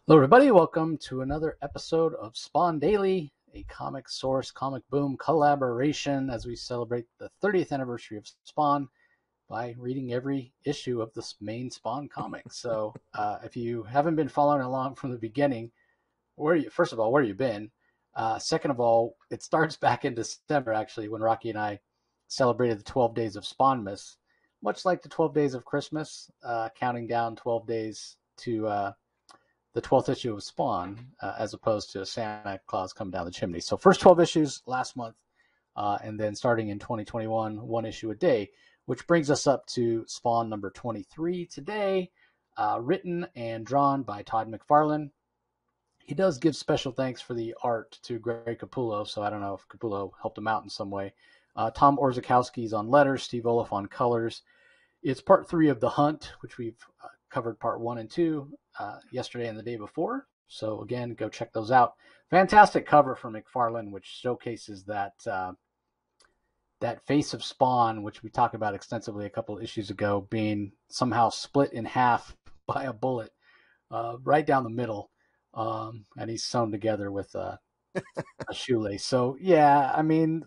Hello, everybody. Welcome to another episode of Spawn Daily, a Comic Source Comic Boom collaboration as we celebrate the 30th anniversary of Spawn by reading every issue of the main Spawn comic. So, if you haven't been following along from the beginning, first of all, where you been? Second of all, it starts back in December, actually, when Rocky and I celebrated the 12 days of Spawnmas, much like the 12 days of Christmas, counting down 12 days to the 12th issue of Spawn, as opposed to Santa Claus coming down the chimney. So first 12 issues last month, and then starting in 2021, one issue a day, which brings us up to Spawn number 23 today, written and drawn by Todd McFarlane. He does give special thanks for the art to Greg Capullo, so I don't know if Capullo helped him out in some way. Tom Orzechowski is on letters, Steve Oliff on colors. It's part 3 of The Hunt, which we've covered part 1 and 2 yesterday and the day before. So again, go check those out. Fantastic cover from McFarlane, which showcases that face of Spawn, which we talked about extensively a couple of issues ago, being somehow split in half by a bullet right down the middle, and he's sewn together with a shoelace. So yeah, I mean,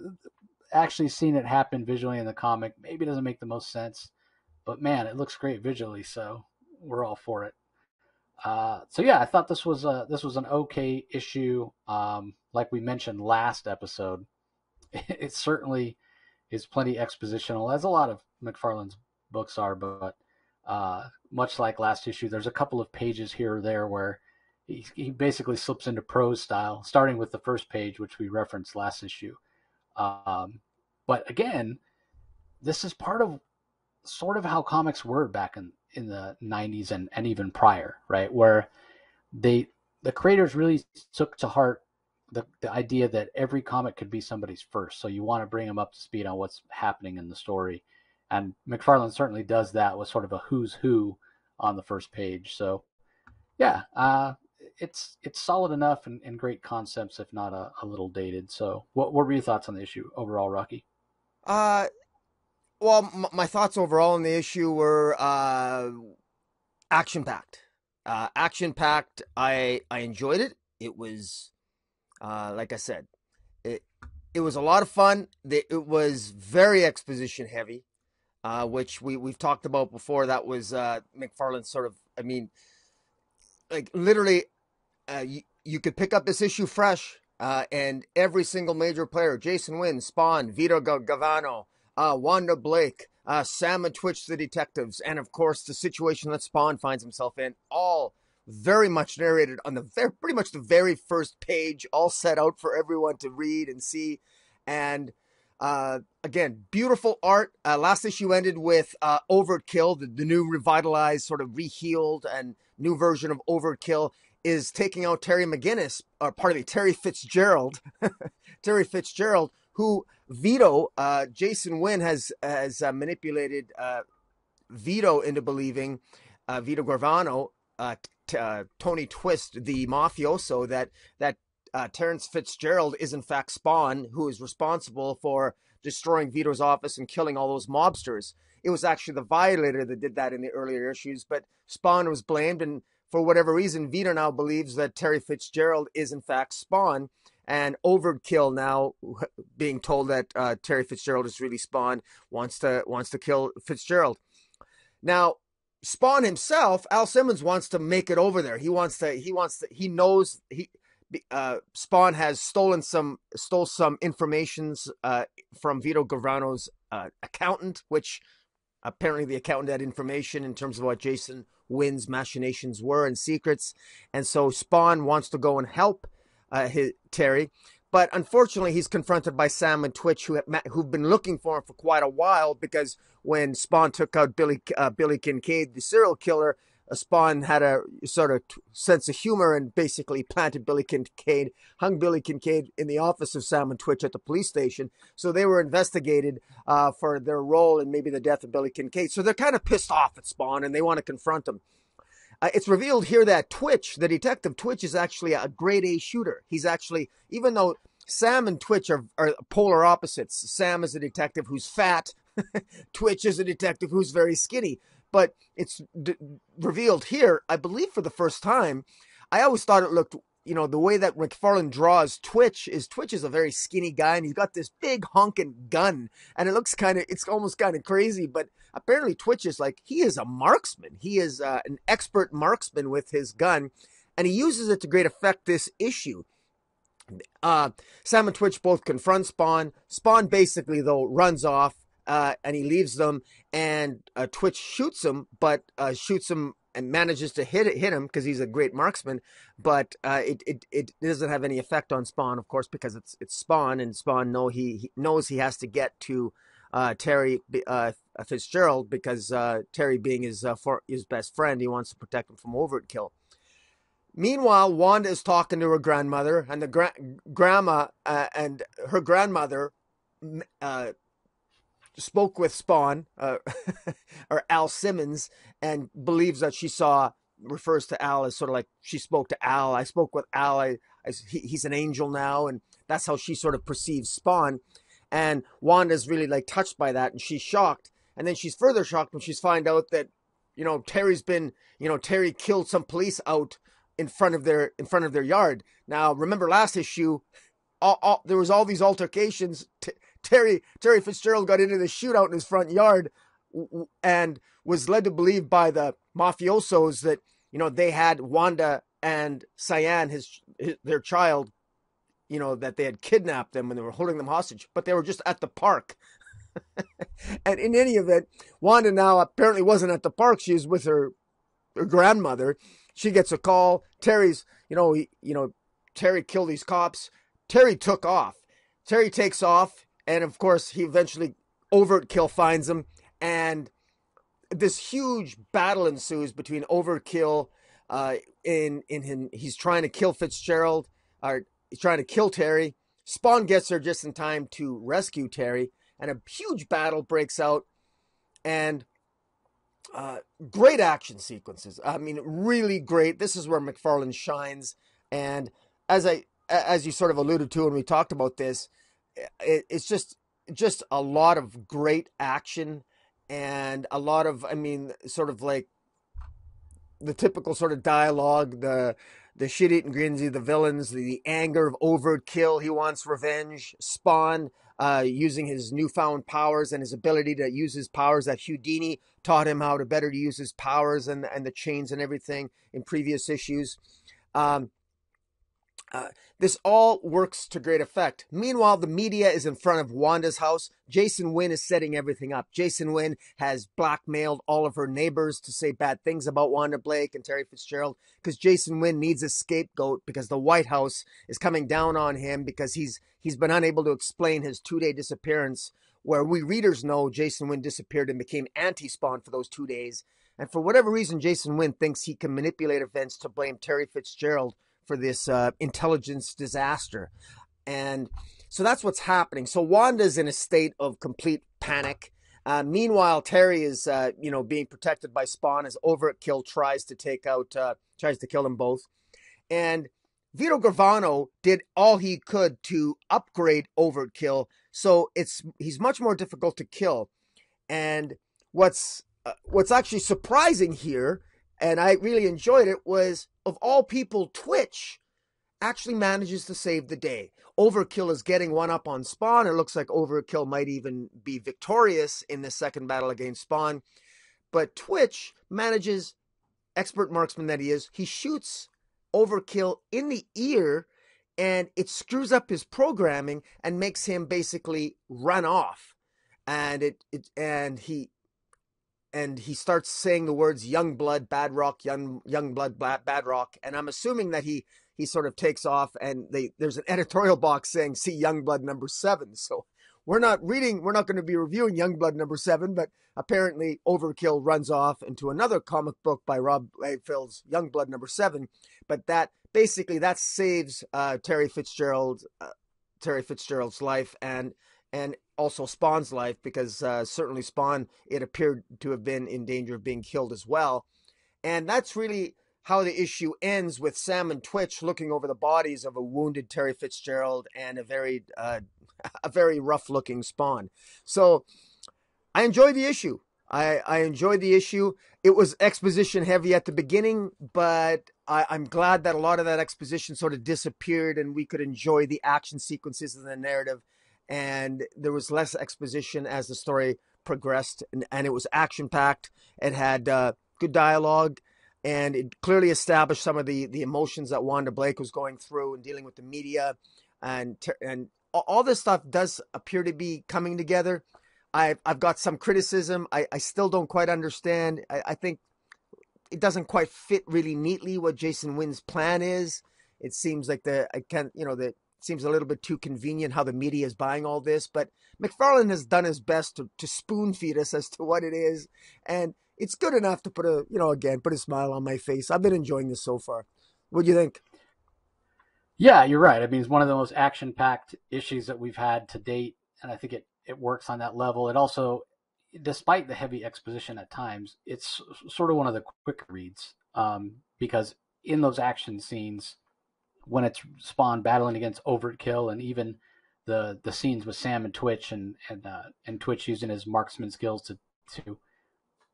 actually seeing it happen visually in the comic maybe doesn't make the most sense, but man, it looks great visually, so we're all for it. So yeah, I thought this was an okay issue. Like we mentioned last episode, it certainly is plenty expositional, as a lot of McFarlane's books are. But much like last issue, there's a couple of pages here or there where he basically slips into prose style, starting with the first page, which we referenced last issue. But again, this is part of sort of how comics were back in the 90s and even prior, right? Where the creators really took to heart the idea that every comic could be somebody's first. So you want to bring them up to speed on what's happening in the story. And McFarlane certainly does that with sort of a who's who on the first page. So yeah, it's solid enough and great concepts, if not a little dated. So what were your thoughts on the issue overall, Rocky? Uh, my thoughts overall on the issue were action packed. Action packed. I enjoyed it. It was like I said, it it was a lot of fun. It was very exposition heavy, which we've talked about before. That was McFarlane's sort of. I mean, like literally, you could pick up this issue fresh, and every single major player, Jason Wynn, Spawn, Vito Gavano, Wanda Blake, Sam and Twitch the detectives, and of course the situation that Spawn finds himself in, all very much narrated on pretty much the very first page, all set out for everyone to read and see. And again, beautiful art. Last issue ended with Overt-kill, the new revitalized, sort of rehealed and new version of Overt-kill is taking out Terry McGinnis, or pardon me, Terry Fitzgerald, Terry Fitzgerald, who Vito, Jason Wynn has manipulated Vito into believing, Vito Gravano, Tony Twist, the mafioso, that Terrence Fitzgerald is in fact Spawn, who is responsible for destroying Vito's office and killing all those mobsters. It was actually the Violator that did that in the earlier issues, but Spawn was blamed, and for whatever reason, Vito now believes that Terry Fitzgerald is in fact Spawn, and Overt-kill now being told that Terry Fitzgerald is really Spawn, wants to kill Fitzgerald. Now, Spawn himself, Al Simmons wants to make it over there. He knows Spawn has stole some informations from Vito Gravano's accountant, which apparently the accountant had information in terms of what Jason Wynn's machinations were and secrets. And so Spawn wants to go and help Terry. But unfortunately, he's confronted by Sam and Twitch, who've been looking for him for quite a while, because when Spawn took out Billy Kincaid, the serial killer, Spawn had a sort of sense of humor and basically planted Billy Kincaid, hung Billy Kincaid in the office of Sam and Twitch at the police station. So they were investigated for their role in maybe the death of Billy Kincaid. So they're kind of pissed off at Spawn and they want to confront him. It's revealed here that Twitch, the detective Twitch, is actually a grade A shooter. He's actually, even though Sam and Twitch are polar opposites, Sam is a detective who's fat, Twitch is a detective who's very skinny. But it's revealed here, I believe for the first time, I always thought it looked, the way that McFarlane draws Twitch is a very skinny guy, and he's got this big honking gun, and it's almost kind of crazy, but apparently Twitch is like, he is a marksman. He is an expert marksman with his gun, and he uses it to great effect this issue. Sam and Twitch both confront Spawn. Spawn basically, though, runs off, and he leaves them, and Twitch shoots him, but shoots him and manages to hit him because he's a great marksman, but it doesn't have any effect on Spawn, of course, because it's Spawn, and Spawn he knows he has to get to Terry Fitzgerald, because Terry being his best friend, he wants to protect him from Overt-kill. Meanwhile, Wanda is talking to her grandmother, and the grandma and her grandmother spoke with Spawn, or Al Simmons, and believes that refers to Al as sort of like, she spoke to Al. I spoke with Al. He's an angel now, and that's how she sort of perceives Spawn. And Wanda's really like touched by that, and she's shocked. And then she's further shocked when she's find out that, Terry killed some police out in front of their yard. Now, remember last issue, there was all these altercations. Terry Fitzgerald got into the shootout in his front yard, and was led to believe by the mafiosos that, they had Wanda and Cyan, their child, that they had kidnapped them when they were holding them hostage, but they were just at the park. And in any event, Wanda now apparently wasn't at the park. She was with her grandmother. She gets a call. Terry's, Terry killed these cops. Terry took off. Terry takes off, and of course, he eventually, Overt-kill finds him, and this huge battle ensues between Overt-kill. He's trying to kill Fitzgerald, or he's trying to kill Terry. Spawn gets there just in time to rescue Terry, and a huge battle breaks out, and great action sequences. I mean, really great. This is where McFarlane shines. And as you sort of alluded to when we talked about this, it's just a lot of great action, and a lot of, sort of like the typical sort of dialogue, the shit-eating grinsy, the villains, the anger of Overt-kill. He wants revenge. Spawn, using his newfound powers and his ability to use his powers that Houdini taught him how to better use his powers, and the chains and everything in previous issues. This all works to great effect. Meanwhile, the media is in front of Wanda's house. Jason Wynn is setting everything up. Jason Wynn has blackmailed all of her neighbors to say bad things about Wanda Blake and Terry Fitzgerald, because Jason Wynn needs a scapegoat, because the White House is coming down on him because he's been unable to explain his 2-day disappearance, where we readers know Jason Wynn disappeared and became anti-Spawn for those 2 days. And for whatever reason, Jason Wynn thinks he can manipulate events to blame Terry Fitzgerald for this intelligence disaster. And so that's what's happening. So Wanda's in a state of complete panic. Meanwhile, Terry is, being protected by Spawn as Overt-kill tries to kill them both. And Vito Gravano did all he could to upgrade Overt-kill, so he's much more difficult to kill. And what's actually surprising here, and I really enjoyed it, was, of all people, Twitch actually manages to save the day. Overt-kill is getting one up on Spawn. It looks like Overt-kill might even be victorious in the second battle against Spawn. But Twitch manages, expert marksman that he is, he shoots Overt-kill in the ear, and it screws up his programming and makes him basically run off. And he starts saying the words "young blood, bad rock, young blood, bad rock," and I'm assuming that he sort of takes off, and there's an editorial box saying "see young blood number 7." So we're not going to be reviewing young blood number 7, but apparently Overt-kill runs off into another comic book by Rob Liefeld's Young Blood number 7. But that saves Terry Fitzgerald's life, and also Spawn's life, because certainly Spawn, it appeared to have been in danger of being killed as well. And that's really how the issue ends, with Sam and Twitch looking over the bodies of a wounded Terry Fitzgerald and a very rough looking Spawn. So I enjoyed the issue. I enjoyed the issue. It was exposition heavy at the beginning, but I'm glad that a lot of that exposition sort of disappeared and we could enjoy the action sequences and the narrative. And there was less exposition as the story progressed, and it was action packed. It had good dialogue, and it clearly established some of the emotions that Wanda Blake was going through and dealing with the media, and all this stuff does appear to be coming together. I've got some criticism. I still don't quite understand. I think it doesn't quite fit really neatly what Jason Wynn's plan is. It seems like it seems a little bit too convenient how the media is buying all this. But McFarlane has done his best to spoon feed us as to what it is, and it's good enough to put a smile on my face. I've been enjoying this so far. What do you think? Yeah, you're right. I mean, it's one of the most action-packed issues that we've had to date, and I think it works on that level. It also, despite the heavy exposition at times, it's sort of one of the quick reads because in those action scenes, when it's Spawn battling against Overt-kill, and even the scenes with Sam and Twitch, and Twitch using his marksman skills to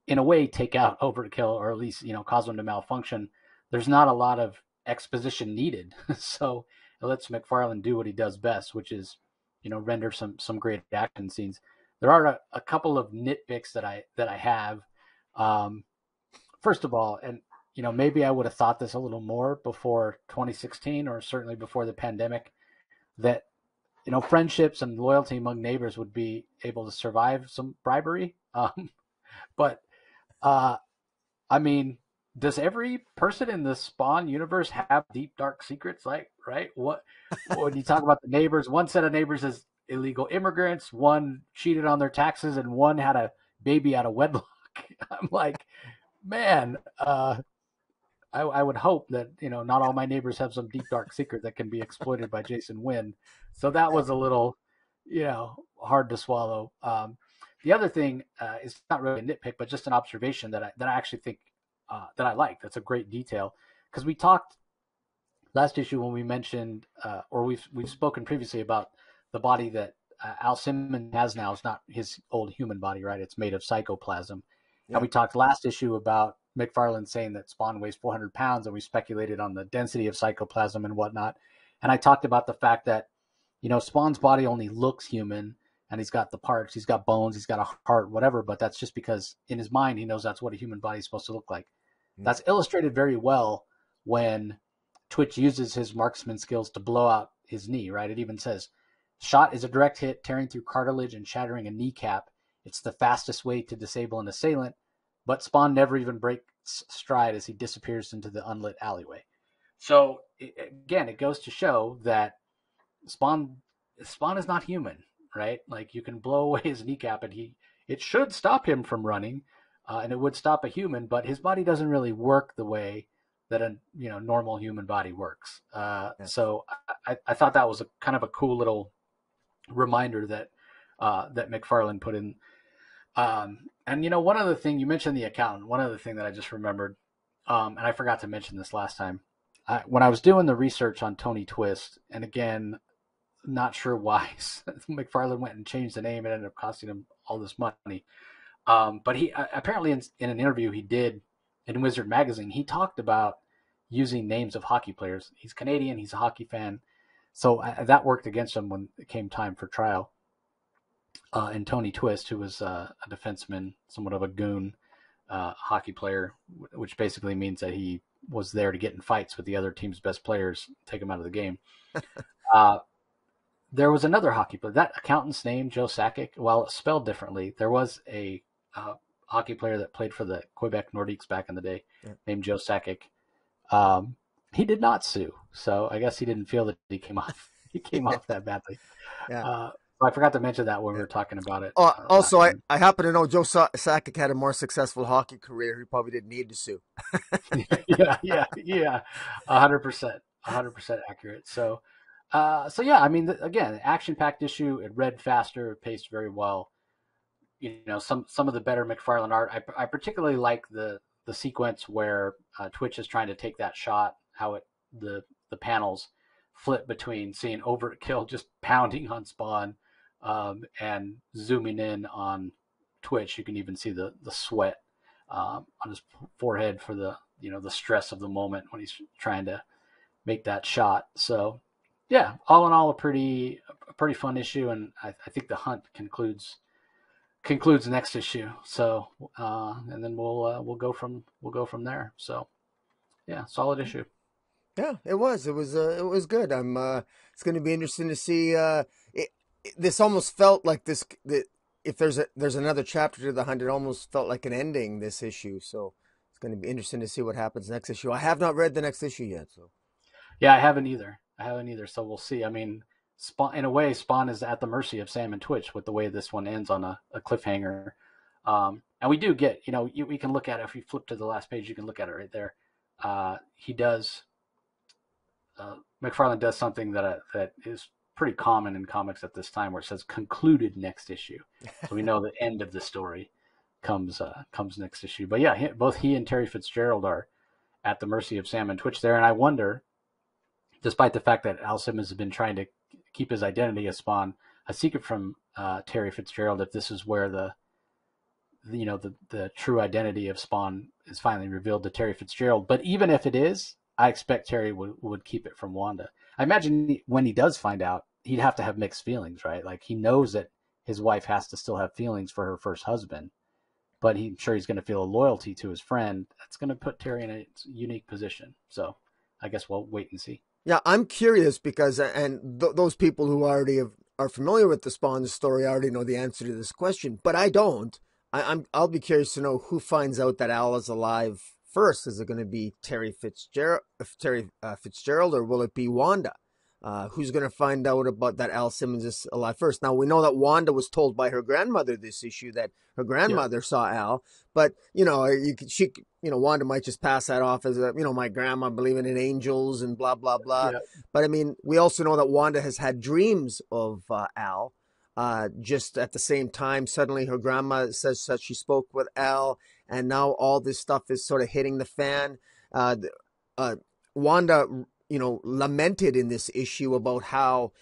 in a way take out Overt-kill, or at least cause them to malfunction. There's not a lot of exposition needed, so it lets McFarlane do what he does best, which is render some great action scenes. There are a couple of nitpicks that I have. Um, First of all, and maybe I would have thought this a little more before 2016, or certainly before the pandemic, that friendships and loyalty among neighbors would be able to survive some bribery. But uh, I mean, does every person in the Spawn universe have deep dark secrets? Like, right? What when you talk about the neighbors, one set of neighbors is illegal immigrants, one cheated on their taxes, and one had a baby out of wedlock. I'm like, man, I would hope that not all my neighbors have some deep dark secret that can be exploited by Jason Wynn. So that was a little hard to swallow. The other thing is not really a nitpick, but just an observation that I actually think that I like. That's a great detail, because we talked last issue when we mentioned, or we've spoken previously about the body that Al Simmons has now is not his old human body, right? It's made of psychoplasm. And Yeah. we talked last issue about McFarlane saying that Spawn weighs 400 pounds, and we speculated on the density of psychoplasm and whatnot. And I talked about the fact that, Spawn's body only looks human, and he's got the parts, he's got bones, he's got a heart, whatever, but that's just because in his mind he knows that's what a human body is supposed to look like. Mm. That's illustrated very well when Twitch uses his marksman skills to blow out his knee, right? It even says, shot is a direct hit, tearing through cartilage and shattering a kneecap. It's the fastest way to disable an assailant, but Spawn never even breaks stride as he disappears into the unlit alleyway. So again, it goes to show that Spawn Spawn is not human, right? Like, you can blow away his kneecap, and it should stop him from running, and it would stop a human, but his body doesn't really work the way that a normal human body works. Yeah. So I thought that was a kind of a cool little reminder that McFarlane put in. And one other thing, you mentioned the accountant. One other thing that I just remembered, and I forgot to mention this last time, when I was doing the research on Tony Twist, and again, not sure why McFarlane went and changed the name. It ended up costing him all this money. But he apparently in an interview he did in Wizard Magazine, he talked about using names of hockey players. He's Canadian. He's a hockey fan. So that worked against him when it came time for trial. And Tony Twist, who was a defenseman, somewhat of a goon hockey player, which basically means that he was there to get in fights with the other team's best players, take them out of the game. There was another hockey player. That accountant's name, Joe Sakic, while it's spelled differently, there was a hockey player that played for the Quebec Nordiques back in the day, Yeah. named Joe Sakic. He did not sue, so I guess he didn't feel that he came off that badly. Yeah. So I forgot to mention that when we Yeah. were talking about it last Also, time. I happen to know Joe Sakic had a more successful hockey career. He probably didn't need to sue. Yeah, 100%, 100% accurate. So yeah, I mean, again, action-packed issue. It read faster, it paced very well. Some of the better McFarlane art. I particularly like the sequence where Twitch is trying to take that shot. How the panels flip between seeing Overt-kill just pounding on Spawn, and zooming in on twitch. You can even see the sweat on his forehead for the the stress of the moment when he's trying to make that shot. So yeah, all in all, a pretty fun issue, and I think the hunt concludes next issue. So and then we'll go from there. So yeah, solid issue. Yeah, it was good. It's going to be interesting to see. This almost felt like if there's another chapter to the hunt, it almost felt like an ending this issue. So it's going to be interesting to see what happens next issue. I have not read the next issue yet, so. Yeah, I haven't either. So we'll see. I mean, Spawn, in a way, Spawn is at the mercy of Sam and Twitch with the way this one ends on a cliffhanger. And we do get, we can look at it. If you flip to the last page, you can look at it right there. He does, McFarlane does something that is pretty common in comics at this time, where it says concluded next issue. So we know the end of the story comes next issue. But yeah, both he and Terry Fitzgerald are at the mercy of Sam and Twitch there. And I wonder, despite the fact that Al Simmons has been trying to keep his identity as Spawn a secret from Terry Fitzgerald, if this is where the true identity of Spawn is finally revealed to Terry Fitzgerald. But even if it is, I expect Terry would keep it from Wanda. I imagine when he does find out, he'd have to have mixed feelings, right? Like, he knows that his wife has to still have feelings for her first husband, but he's sure he's going to feel a loyalty to his friend. That's going to put Terry in a unique position. So I guess we'll wait and see. Yeah, I'm curious because, those people who are familiar with the Spawn story already know the answer to this question, but I don't. I'll be curious to know who finds out that Al is alive first. Is it going to be Terry Fitzgerald, or will it be Wanda? Who's going to find out about that Al Simmons is alive first? Now, we know that Wanda was told by her grandmother this issue that her grandmother saw Al, but Wanda might just pass that off as my grandma believing in angels and blah blah blah. Yeah. But I mean, we also know that Wanda has had dreams of Al. Just at the same time, suddenly her grandma says that she spoke with Al, and now all this stuff is sort of hitting the fan. Wanda, lamented in this issue about how,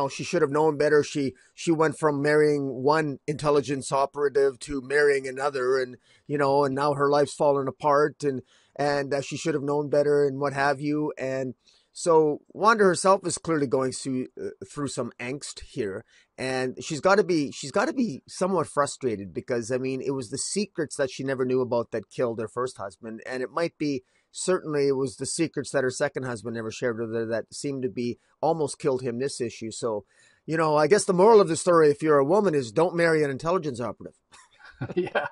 she should have known better. She went from marrying one intelligence operative to marrying another, and now her life's fallen apart, and she should have known better, and what have you. And so Wanda herself is clearly going through some angst here, and she's got to be somewhat frustrated because, I mean, it was the secrets that she never knew about that killed her first husband, and certainly it was the secrets that her second husband never shared with her that seemed to be almost killed him this issue. So, I guess the moral of the story, if you're a woman, is don't marry an intelligence operative. Yeah,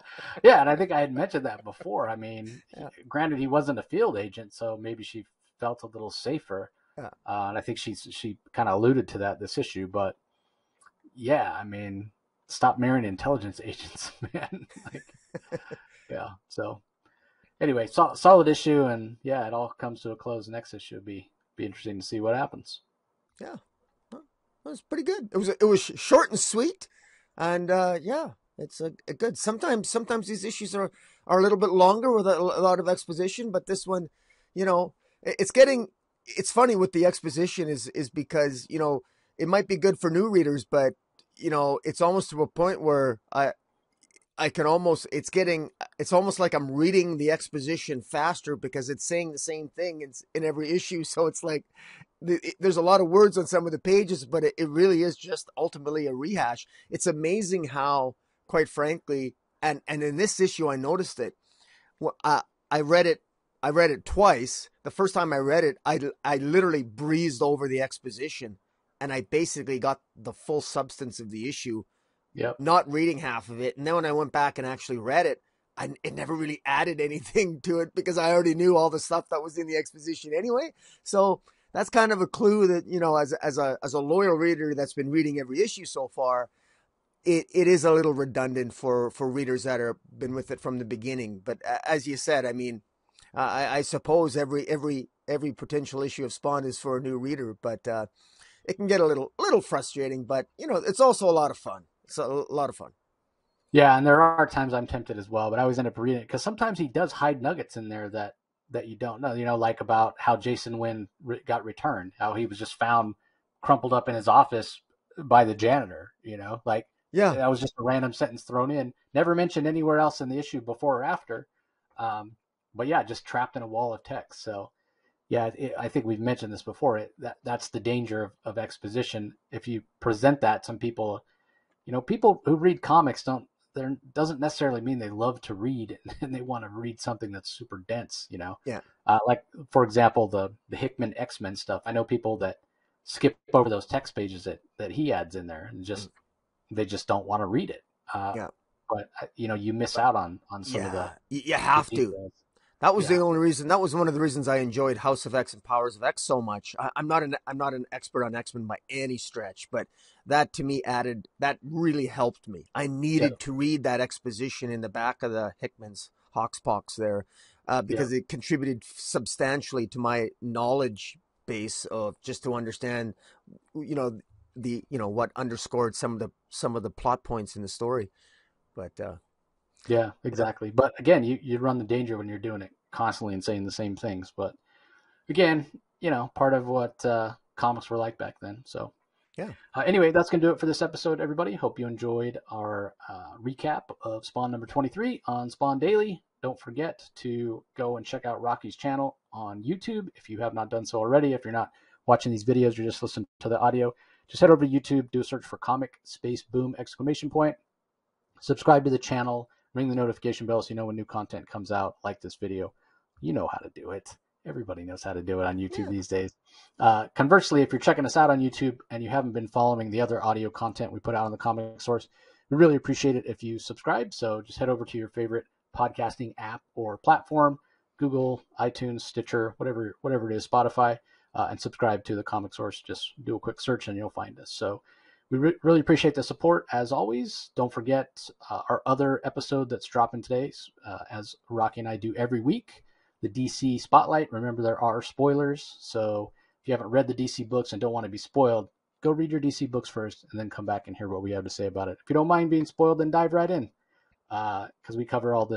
and I think I had mentioned that before. I mean, Granted, he wasn't a field agent, so maybe she felt a little safer. Yeah. And I think she kind of alluded to that this issue. But yeah, I mean, stop marrying intelligence agents, man. Yeah. So anyway, solid issue, and yeah, it all comes to a close. Next issue will be interesting to see what happens. Yeah, well, it was pretty good. It was short and sweet, and it's a good. Sometimes these issues are a little bit longer with a lot of exposition, but this one, it's funny with the exposition is because it might be good for new readers, but it's almost to a point where it's almost like I'm reading the exposition faster because it's saying the same thing in every issue. So it's like there's a lot of words on some of the pages, but it really is just ultimately a rehash. It's amazing how, quite frankly, and in this issue, I noticed it. I read it twice. The first time I read it, I literally breezed over the exposition, and I basically got the full substance of the issue. Yep. Not reading half of it. And then when I went back and actually read it, it never really added anything to it because I already knew all the stuff that was in the exposition anyway. So that's kind of a clue that, as a loyal reader that's been reading every issue so far, it is a little redundant for readers that have been with it from the beginning. But as you said, I mean, I suppose every potential issue of Spawn is for a new reader, but it can get a little frustrating, but it's also a lot of fun. It's a lot of fun. Yeah, and there are times I'm tempted as well, but I always end up reading it because sometimes he does hide nuggets in there that you don't know. Like about how Jason Wynn got returned, how he was just found crumpled up in his office by the janitor. Yeah. That was just a random sentence thrown in, never mentioned anywhere else in the issue before or after. But yeah, just trapped in a wall of text. So yeah, I think we've mentioned this before. That's the danger of exposition. If you present that, some people, people who read comics there doesn't necessarily mean they love to read and they want to read something that's super dense. Yeah. Like for example, the Hickman X-Men stuff. I know people that skip over those text pages that he adds in there and Mm. they just don't want to read it. Yeah. But you miss out on some of Yeah. the You the have to. details. That was the Yeah, only reason. That was one of the reasons I enjoyed House of X and Powers of X so much. I'm not an expert on X-Men by any stretch, but that to me added that really helped me. I yeah, needed to read that exposition in the back of the Hickman's Hoxpox there, yeah, because it contributed substantially to my knowledge base of just to understand, you know, what underscored some of the plot points in the story. But yeah, yeah, exactly. But again, you run the danger when you're doing it constantly and saying the same things. But again, part of what comics were like back then. So yeah, anyway, that's going to do it for this episode, everybody. Hope you enjoyed our recap of Spawn number 23 on Spawn Daily. Don't forget to go and check out Rocky's channel on YouTube if you have not done so already. If you're not watching these videos, you're just listening to the audio, just head over to YouTube, do a search for Comic Space Boom exclamation point. Subscribe to the channel, ring the notification bell so you know when new content comes out. Like this video. You know how to do it. Everybody knows how to do it on YouTube yeah. these days. Conversely, if you're checking us out on YouTube and you haven't been following the other audio content we put out on the Comic Source, we really appreciate it if you subscribe. So just head over to your favorite podcasting app or platform, Google, iTunes, Stitcher, whatever it is, Spotify, and subscribe to the Comic Source. Just do a quick search and you'll find us. So we really appreciate the support as always. Don't forget our other episode that's dropping today, as Rocky and I do every week, the DC Spotlight. Remember, there are spoilers. So if you haven't read the DC books and don't want to be spoiled, go read your DC books first and then come back and hear what we have to say about it. If you don't mind being spoiled, then dive right in, because we cover all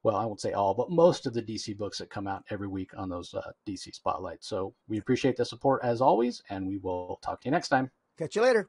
well, I won't say all, but most of the DC books that come out every week on those DC Spotlights. So we appreciate the support as always, and we will talk to you next time. Catch you later.